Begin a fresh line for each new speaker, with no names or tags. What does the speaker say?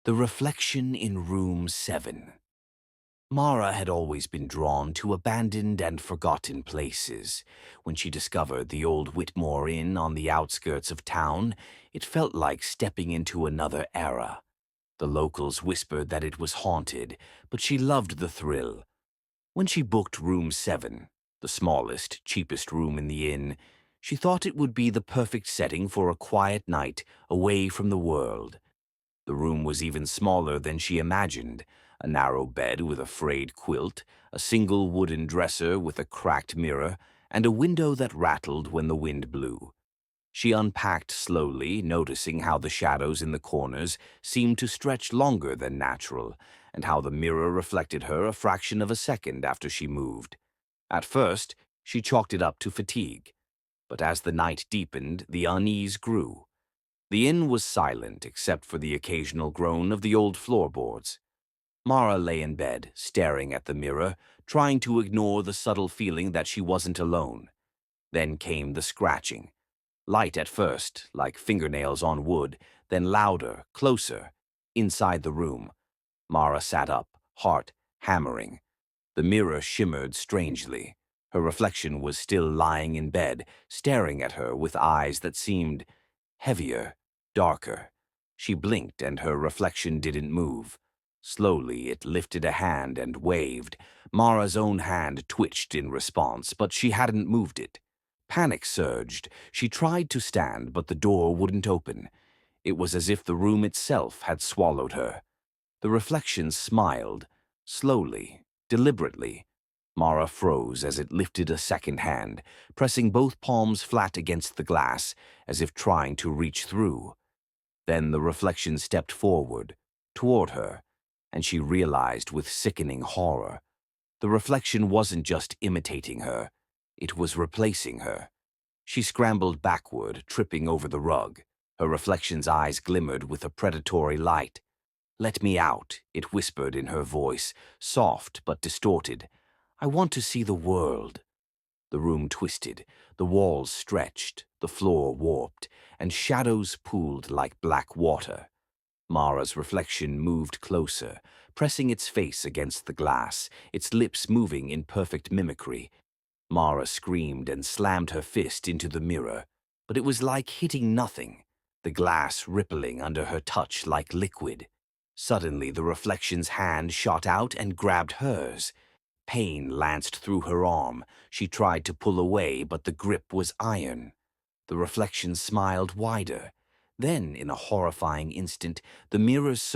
The reflection in room 7. Mara had always been drawn to abandoned and forgotten places. When she discovered the old Whitmore Inn on the outskirts of town, it felt like stepping into another era. The locals whispered that it was haunted, but she loved the thrill. When she booked room 7, the smallest, cheapest room in the inn, she thought it would be the perfect setting for a quiet night away from the world. The room was even smaller than she imagined: a narrow bed with a frayed quilt, a single wooden dresser with a cracked mirror, and a window that rattled when the wind blew. She unpacked slowly, noticing how the shadows in the corners seemed to stretch longer than natural, and how the mirror reflected her a fraction of a second after she moved. At first, she chalked it up to fatigue, but as the night deepened, the unease grew. The inn was silent except for the occasional groan of the old floorboards. Mara lay in bed, staring at the mirror, trying to ignore the subtle feeling that she wasn't alone. Then came the scratching. Light at first, like fingernails on wood, then louder, closer, inside the room. Mara sat up, heart hammering. The mirror shimmered strangely. Her reflection was still lying in bed, staring at her with eyes that seemed heavier, darker. She blinked and her reflection didn't move. Slowly, it lifted a hand and waved. Mara's own hand twitched in response, but she hadn't moved it. Panic surged. She tried to stand, but the door wouldn't open. It was as if the room itself had swallowed her. The reflection smiled, slowly, deliberately. Mara froze as it lifted a second hand, pressing both palms flat against the glass, as if trying to reach through. Then the reflection stepped forward, toward her, and she realized with sickening horror. The reflection wasn't just imitating her, it was replacing her. She scrambled backward, tripping over the rug. Her reflection's eyes glimmered with a predatory light. "Let me out," it whispered in her voice, soft but distorted. "I want to see the world." The room twisted, the walls stretched, the floor warped, and shadows pooled like black water. Mara's reflection moved closer, pressing its face against the glass, its lips moving in perfect mimicry. Mara screamed and slammed her fist into the mirror, but it was like hitting nothing, the glass rippling under her touch like liquid. Suddenly, the reflection's hand shot out and grabbed hers. Pain lanced through her arm. She tried to pull away, but the grip was iron. The reflection smiled wider. Then, in a horrifying instant, the mirror's surface